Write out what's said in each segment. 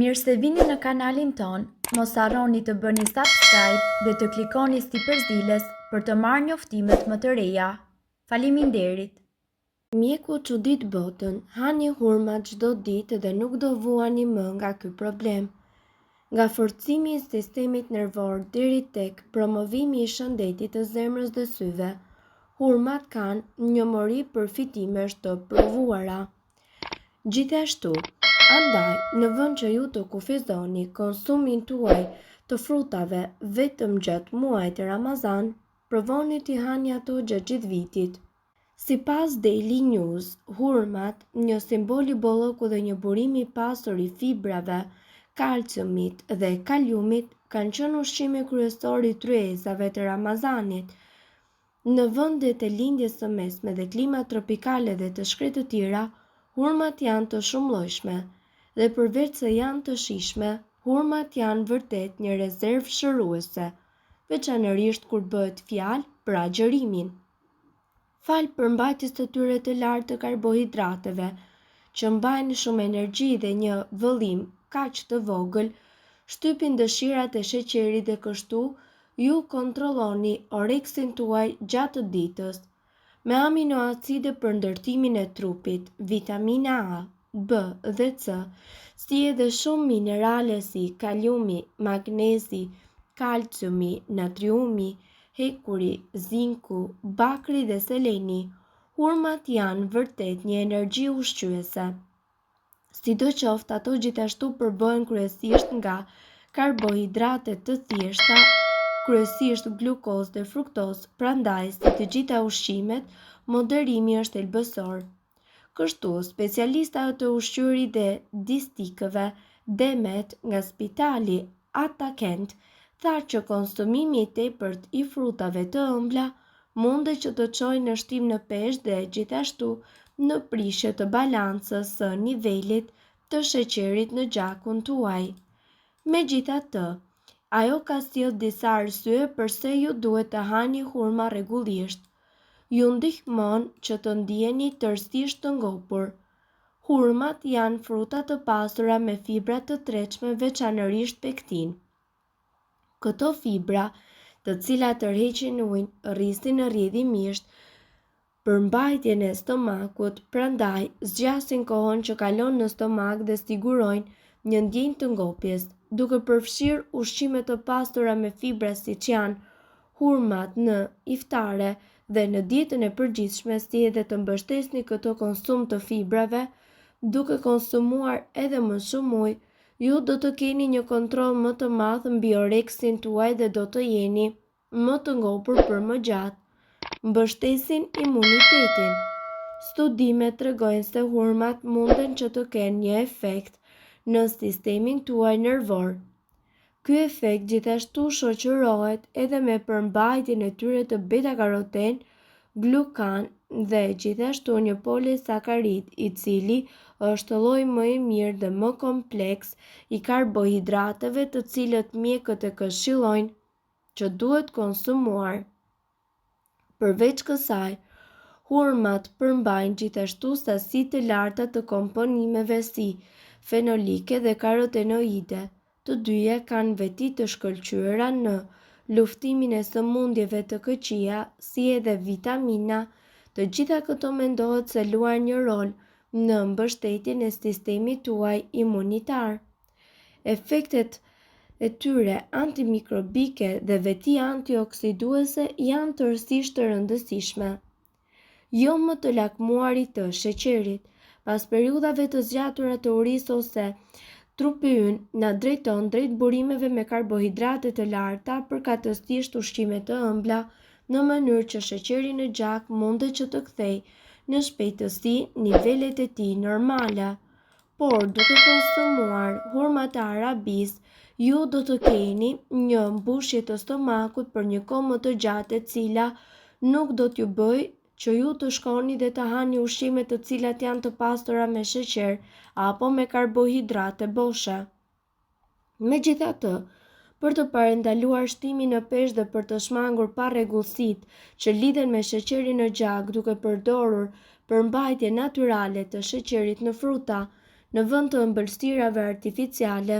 Mirë se vini në kanalin ton, mos harroni të bëni subscribe dhe të klikoni si përzdiles për të marrë njoftimet më të reja. Faleminderit! Mjeku çudit botën, hani hurma çdo ditë dhe nuk do vuani më nga ky problem. Nga forcimi i sistemit nervor deri tek promovimi i shëndetit të zemrës dhe syve, hurmat kanë një mori përfitimesh të provuara. Gjithashtu, andaj, në vend që ju të kufizoni konsumin tuaj të frutave vetëm gjatë muajit Ramazan, provoni t'i hani ato gjatë gjithë vitit. Sipas Daily News, hurmat, një simbol i bollëku dhe një burim i pasur i fibrave, kalciumit dhe kaliumit, kanë qenë ushqimi kryesor i tryezave të Ramazanit. Në vendet e lindjes së mesme dhe klima tropikale dhe të shkretë të tjera, hurmat janë të shumëllojshme dhe përveç se janë të shijshme, hurmat janë vërtet një rezervë shëruese, veçanërisht kur bëhet fjalë për agjërimin. Falë përmbajtjes të tyre të lartë të karbohidrateve, që mbajnë shumë energji dhe një vëllim kaq të vogël, shtypin dëshirat e sheqerit dhe kështu ju kontrolloni oreksin tuaj gjatë ditës. Me aminoacide për ndërtimin e trupit, vitamina A, B dhe C, si edhe shumë minerale si kaliumi, magnezi, kalciumi, natriumi, hekuri, zinku, bakri dhe seleni, hurmat janë vërtet një energji ushqyese. Sidoqoftë ato gjithashtu përbohen kryesisht nga karbohidrate të thjeshta, kryesisht glukozë dhe fruktozë, prandaj si të gjitha ushqimet, moderimi është elbësor. Kështu, specialistat të ushqyerit dhe distikëve, Demet nga Spitali Atakent, tha që konsumimi i tepërt i frutave të ëmbla mundet që të çojë në shtim në peshë dhe gjithashtu në prishje të balancës së nivelit të sheqerit në gjakun tuaj. Megjithatë, ajo ka sjellë disa arsye pse ju duhet të hani hurma rregullisht. Ju ndihmon që të ndiheni tërësisht të ngopur. Hurmat janë fruta të pasura me fibra të tretshme, veçanërisht pektin. Këto fibra, të cilat tërheqin ujin, rrisin rrjedhimisht përmbajtjen e stomakut, prandaj zgjasin kohën që kalon në stomak dhe sigurojnë një ndjenjë të ngopjes, duke përfshirë ushqime të pastura me fibra siç janë hurmat në iftare dhe në dietën e përgjithshme, si edhe të mbështesni këto konsum të fibrave, duke konsumuar edhe më shumë ujë, ju do të keni një kontroll më të madh mbi oreksin tuaj dhe do të jeni më të ngopur për më gjatë. Mbështesin imunitetin. Studimet tregojnë se hurmat munden që të kenë një efekt në sistemin tuaj nervor. Ky efekt gjithashtu shoqërohet edhe me përmbajtjen e tyre të beta-karoten, glukan dhe gjithashtu një polisakarid, i cili është lloji më i mirë dhe më kompleks i karbohidrateve, të cilët mjekët e këshillojnë që duhet konsumuar. Përveç kësaj, hurmat përmbajnë gjithashtu sasi të larta të komponimeve si fenolike dhe karotenoide. Të dyja kanë veti të shkëlqyera në luftimin e sëmundjeve të këqija, si edhe vitamina. Të gjitha këto mendohet se luajnë një rol në mbështetjen e sistemit tuaj imunitar. Efektet e tyre antimikrobike dhe veti antioksiduese janë tërësisht të rëndësishme. Jo më të lakmuarit të sheqerit, pas periudhave të zgjatura të urisë ose trupi ynë na drejton drejt burimeve me karbohidrate të larta, përkatësisht ushqime të ëmbla, në mënyrë që sheqeri në gjak mundet që të kthejë në shpejtësi nivelet e tij normale. Por duke konsumuar hurma të arabis, ju do të keni një mbushje të stomakut për një kohë më të gjatë, e cila nuk do t'ju bëjë që ju të shkoni dhe të hani ushqime të cilat janë të pastura me sheqer apo me karbohidrate boshe. Megjithatë, për të parandaluar shtimin në peshë dhe për të shmangur parregullsitë që lidhen me sheqerin në gjak duke përdorur përmbajtje natyrale të sheqerit në fruta, në vend të ëmbëlsirave artificiale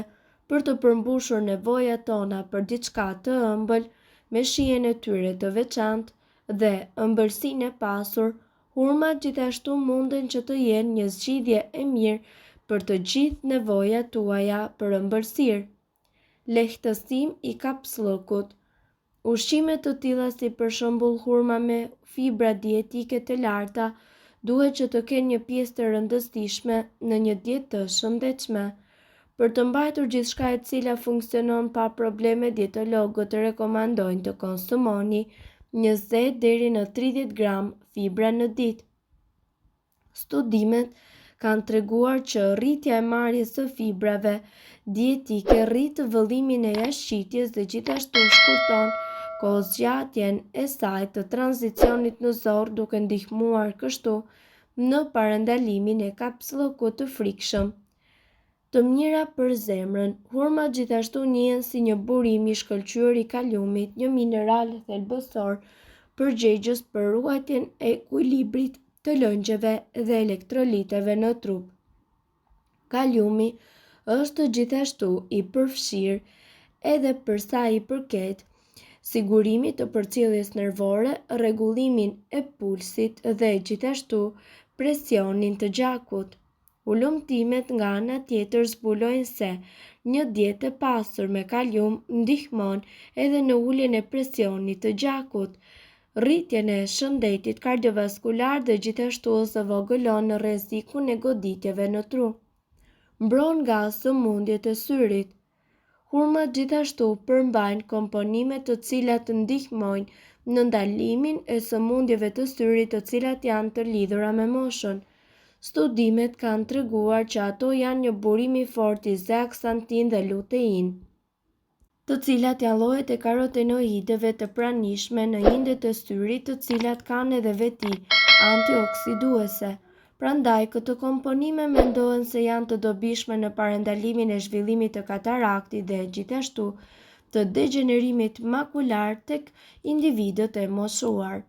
për të përmbushur nevojat tona për diçka të ëmbël me shijen e tyre të veçantë dhe ëmbëlsinë e pasur, hurmat gjithashtu munden që të jenë një zgjidhje e mirë për të gjithë nevojat tuaja për ëmbëlsirë. Lehtësim i kapsllëkut. Ushqime të tilla si për shembull hurma me fibra dietike të larta duhet që të kenë një pjesë të rëndësishme në një dietë të shëndetshme. Për të mbajtur gjithçka e cila funksionon pa probleme, dietologët të rekomandojnë të konsumoni 20 deri në 30 gram fibra në ditë. Studimet kanë treguar që rritja e marrjes së fibrave dietike rrit vëllimin e jashtëqitjes dhe gjithashtu shkurton kohëzgjatjen e saj të tranzicionit në zorr, duke ndihmuar kështu në parandalimin e kapsllëkut të frikshëm. Të mira për zemrën. Hurmat gjithashtu njihen si një burim i shkëlqyer i kaliumit, një mineral thelbësor përgjegjës për ruajtjen e ekuilibrit të lëngjeve dhe elektroliteve në trup. Kaliumi është gjithashtu i përfshirë edhe për sa i përket sigurimit të përcjelljes nervore, rregullimin e pulsit dhe gjithashtu presionin të gjakut. Ulëmtimet nga ana tjetër zbulojnë se një dietë e pasur me kalium ndihmon edhe në uljen e presionit të gjakut, rritjen e shëndetit kardiovaskular dhe gjithashtu zëvogëlon rrezikun e goditjeve në tru. Mbron nga sëmundjet e syrit. Hurmat gjithashtu përmbajnë komponime të cilat ndihmojnë në ndalimin e sëmundjeve të syrit të cilat janë të lidhura me moshën. Studimet kanë treguar që ato janë një burim i fortë i zeaksantin dhe lutein, të cilat janë llojet e karotenoideve të pranishme në indet e syrit, të cilat kanë edhe veti antioksiduese. Prandaj, këto komponime mendohen se janë të dobishme në parandalimin e zhvillimit të kataraktit dhe gjithashtu të degenerimit makular tek individët e moshuar.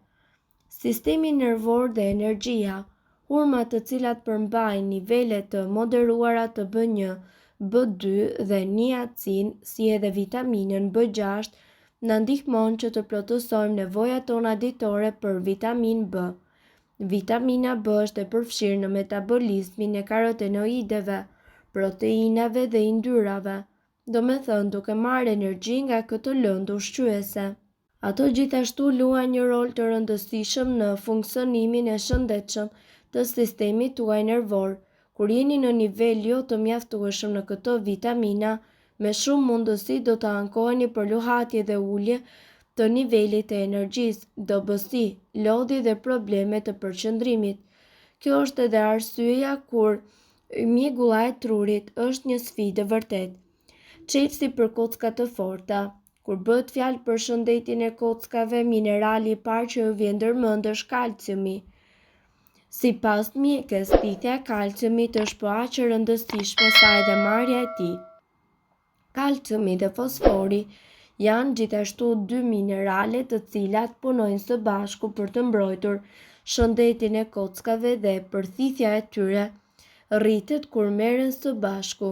Sistemi nervor dhe energjia. Hurmat të cilat përmbajnë nivele të moderuara të B1, B2 dhe niacin, si edhe vitaminën B6, na ndihmon që të plotësojmë nevojat tona ditore për vitaminë B. Vitamina B është e përfshirë në metabolizmin e karotenoideve, proteinave dhe yndyrave, domethënë duke marrë energji nga këto lëndë ushqyese. Ato gjithashtu luajnë një rol të rëndësishëm në funksionimin e shëndetshëm të sistemit tuaj nervor. Kur jeni në nivel jo të mjaftueshëm në këto vitamina, me shumë mundësi do të ankoheni për luhatje dhe ulje të nivelit të energjisë, dobësi, lodhje dhe probleme të përqendrimit. Kjo është edhe arsyeja kur mjegulla e trurit është një sfidë vërtet. Çelësi për kocka të forta. Kur bëhet fjalë për shëndetin e kockave, minerali i parë që ju vjen ndërmend është kalciumi. Sipas mjekës, thithja e kalciumit është po aq e rëndësishme sa edhe marrja e tij. Kalciumi dhe fosfori janë gjithashtu dy minerale të cilat punojnë së bashku për të mbrojtur shëndetin e kockave dhe përthithja e tyre rritet kur merren së bashku.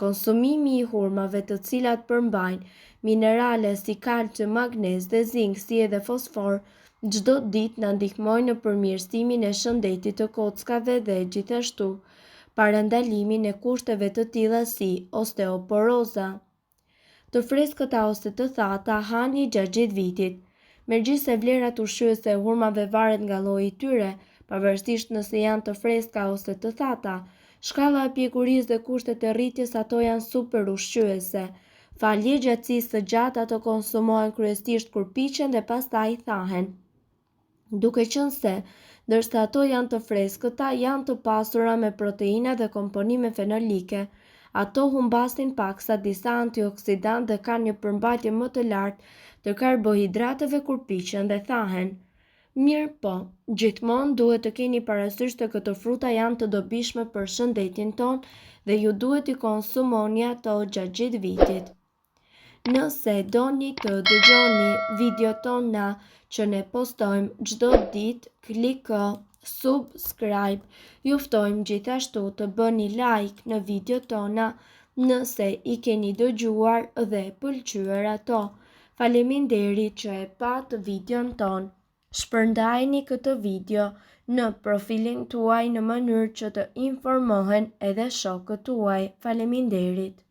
Konsumimi i hurmave të cilat përmbajnë minerale si kalcium, magnez dhe zink, si edhe fosfor, çdo ditë na ndihmojnë në përmirësimin e shëndetit të kockave dhe gjithashtu parandalimin e kushteve të tilla si osteoporoza. Të freskëta ose të thata hani gjatë gjithë vitit. Megjithëse vlerat ushqyese e hurmave varet nga lloji i tyre, pavarësisht nëse janë të freska ose të thata, shkalla e pjekurisë dhe kushtet e rritjes ato janë super ushqyese. Falje gjatësisë së gjatë ato konsumohen kryesisht kur piqen dhe pastaj thahen. Duke qenë se, ndërsa ato janë të freskëta, janë të pasura me proteina dhe komponime fenolike, ato humbasin paksa disa antioksidantë dhe kanë një përmbajtje më të lartë të karbohidrateve kur piqen dhe thahen. Mirë po, gjithmonë duhet të keni parasysh se këto fruta janë të dobishme për shëndetin ton dhe ju duhet i konsumoni ato gjatë gjithë vitit. Nëse doni të dëgjoni videot tona që ne postojmë çdo ditë, kliko subscribe. Ju ftojmë gjithashtu të bëni like në video tona nëse i keni dëgjuar dhe pëlqyer ato. Faleminderit që e pat videon ton. Shpërndajni këtë video në profilin tuaj në mënyrë që të informohen edhe shokët tuaj. Faleminderit.